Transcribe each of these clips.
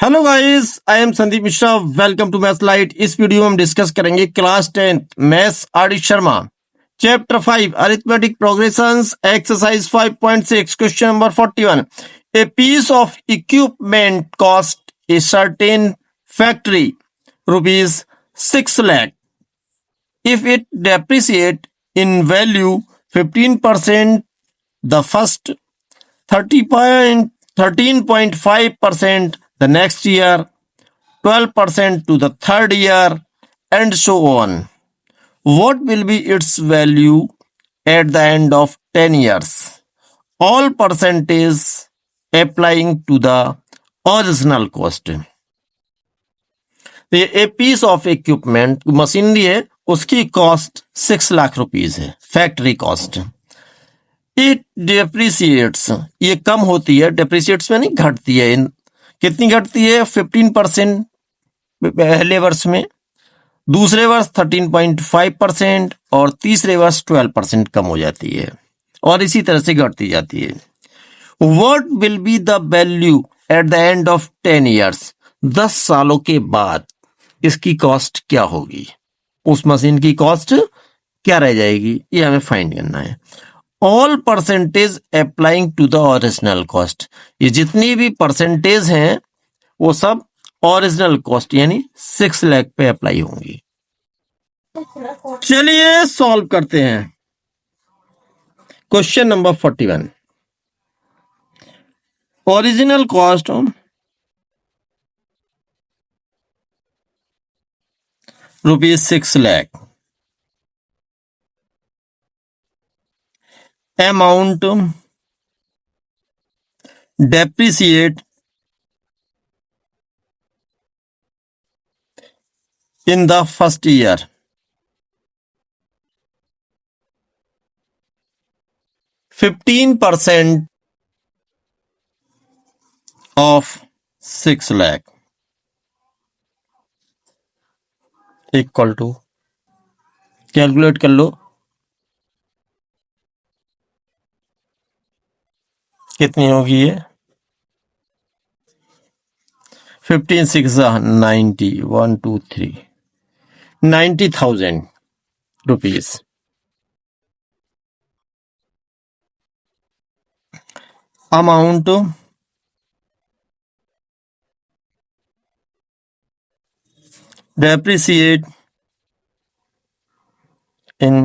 Hello guys, I am Sandeep Mishra. Welcome to Maths Light. इस वीडियो में हम डिस्कस करेंगे class 10th maths R Sharma chapter 5 arithmetic progressions exercise 5.6 question number 41। A piece of equipment cost a certain factory rupees 6 lakh if it depreciate in value 15% the first 13.5% the next year, 12% to the third year, and so on. What will be its value at the end of 10 years? All percentage applying to the original cost. तो ये piece of equipment machinery है, उसकी cost 6 lakh rupees है, factory cost. It depreciates, ये कम होती है, depreciates में नहीं घटती है। कितनी घटती है? 15% पहले वर्ष में, दूसरे वर्ष 13.5% और तीसरे वर्ष 12% कम हो जाती है और इसी तरह से घटती जाती है। What will be the value at the end of 10 years? 10 सालों के बाद इसकी कॉस्ट क्या होगी? उस मशीन की कॉस्ट क्या रह जाएगी, ये हमें फाइंड करना है। All percentage applying to the original cost, ये जितनी भी परसेंटेज हैं वो सब ओरिजिनल कॉस्ट यानी 6 लाख पे अप्लाई होंगी। चलिए सॉल्व करते हैं। Question number 41। Original cost rupees 6 lakh. Amount depreciate in the first year, 15% of 6 lakh equal to, calculate कर लो कितनी होगी ये। 15 6 90, 1 2 3 90,000 rupees. Amount depreciate in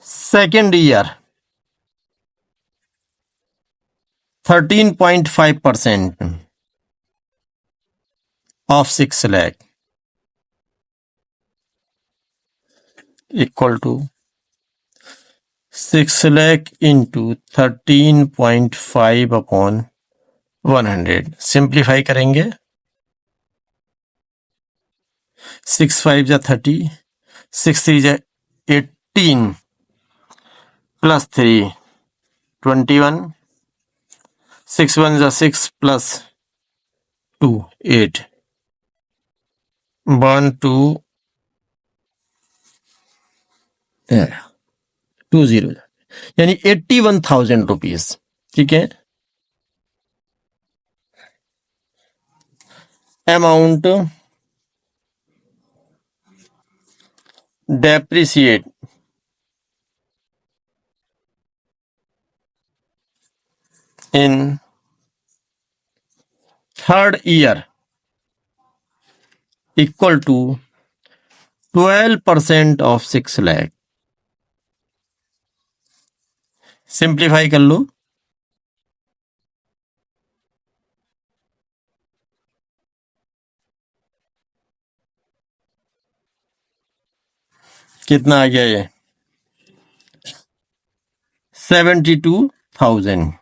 second year 13.5% of 6 lakh equal to 6 lakh into 13.5 upon 100। Simplify करेंगे, 6 5 जा 30, 6 3 जा 18 प्लस 3 21, 6 1 जा 6 plus 2 8 1 2 2 0 यानी 81,000 रुपीज। ठीक है। Amount depreciate in third year equal to 12% of 6 lakh. Simplify कर लो, कितना आ गया ये? 72,000।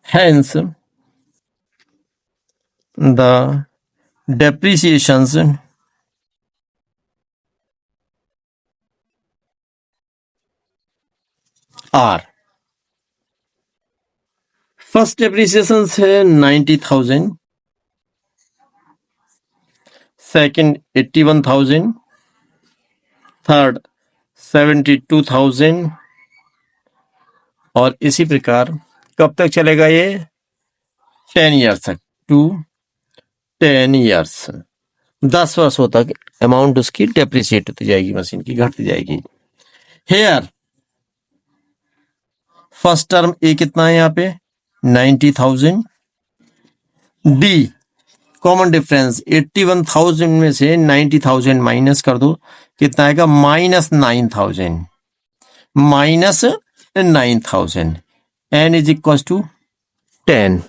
Hence, the depreciations are, first depreciations है 90,000, सेकंड 81,000, थर्ड 72,000 और इसी प्रकार कब तक चलेगा ये? 10 ईयर्स तक, टू 10 ईयर्स, 10 वर्षों तक अमाउंट उसकी डेप्रिसिएट होती जाएगी, मशीन की घटती जाएगी। हेयर फर्स्ट टर्म ए कितना है यहाँ पे? 90,000। डी कॉमन डिफरेंस 81,000 में से 90,000 माइनस कर दो, कितना आएगा? -9,000, -9,000। N is equal to 10।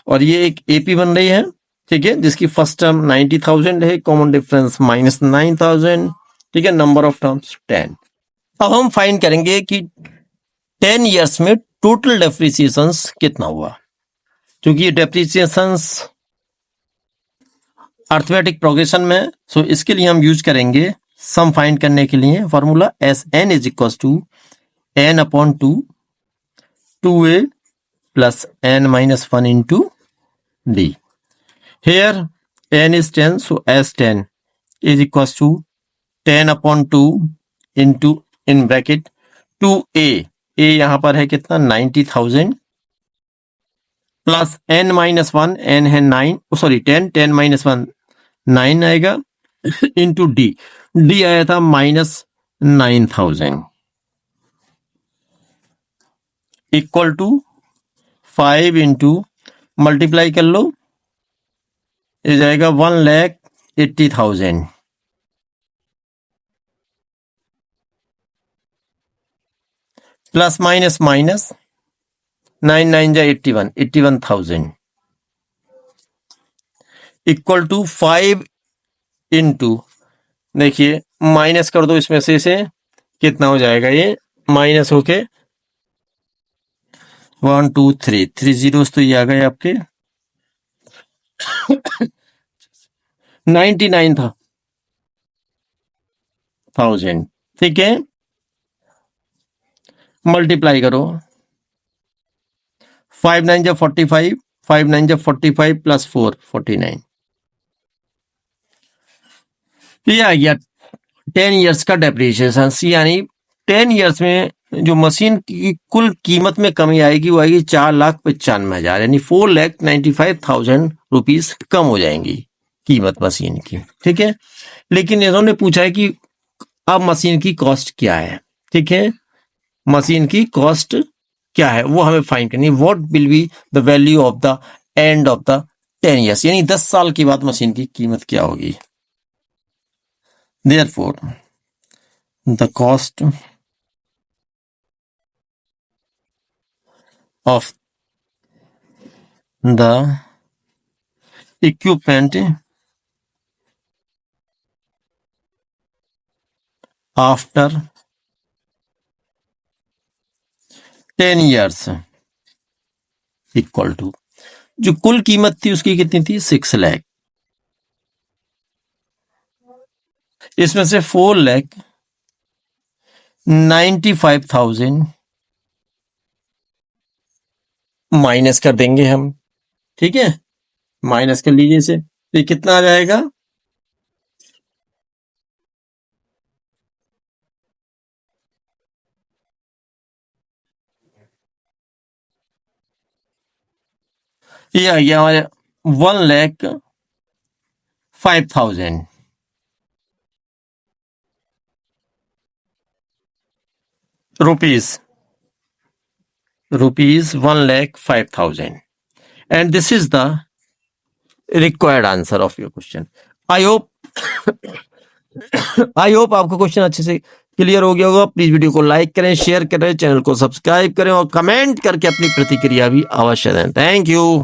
और ये एक एपी बन रही है, ठीक है, जिसकी फर्स्ट टर्म 90,000 है, कॉमन डिफरेंस -9,000, ठीक है, नंबर ऑफ टर्म्स 10। अब हम फाइंड करेंगे कि 10 ईयर्स में टोटल डेप्रिसिएशन कितना हुआ, क्योंकि ये डेप्रिसिएशन अर्थमेटिक प्रोग्रेशन में, सो इसके लिए हम यूज करेंगे सम फाइंड करने के लिए formula S N is equal to n upon 2a plus n-1 into d। Here n is 10, so s10 is equals to 10 upon 2 into in bracket 2a, a यहाँ पर है कितना? 90,000 प्लस n-1, n है 9, sorry 10, 10-1 9 आएगा into d, d आया था -9,000 equal to 5 into multiply कर लो, ये जाएगा 1,80,000 प्लस माइनस 9 जा 81,000 इक्वल टू 5 इंटू, देखिए माइनस कर दो इसमें से कितना हो जाएगा? ये माइनस होके 1 2 3 3 जीरोस तो ये आ गए आपके 99,000, ठीक है, मल्टीप्लाई करो, 5 9 जा 45, 5 9 जा 45 प्लस 4 49, ये आ गया 10 ईयर्स का डेप्रिसिएशन। यानी 10 ईयर्स में जो मशीन की कुल कीमत में कमी आएगी वो आएगी 4,95,000, यानी 4,95,000 रुपीज कम हो जाएंगी कीमत मशीन की, ठीक है। लेकिन इन्होंने पूछा है कि अब मशीन की कॉस्ट क्या है, ठीक है, मशीन की कॉस्ट क्या है वो हमें फाइंड करनी है। What will be the value of the end of the 10 years, यानी 10 साल के बाद मशीन की कीमत क्या होगी। Therefore, the cost of the equipment after 10 years equal to, जो कुल कीमत थी उसकी कितनी थी? 6 लाख, इसमें से 4,95,000 माइनस कर देंगे हम, ठीक है, माइनस कर लीजिए इसे, तो ये कितना आ जाएगा? ये आ गया हमारे 1,05,000 rupees 1,05,000, and this is the required answer of your question. I hope आपको क्वेश्चन अच्छे से क्लियर हो गया होगा। प्लीज वीडियो को लाइक करें, शेयर करें, चैनल को सब्सक्राइब करें और कमेंट करके अपनी प्रतिक्रिया भी अवश्य दें। Thank you.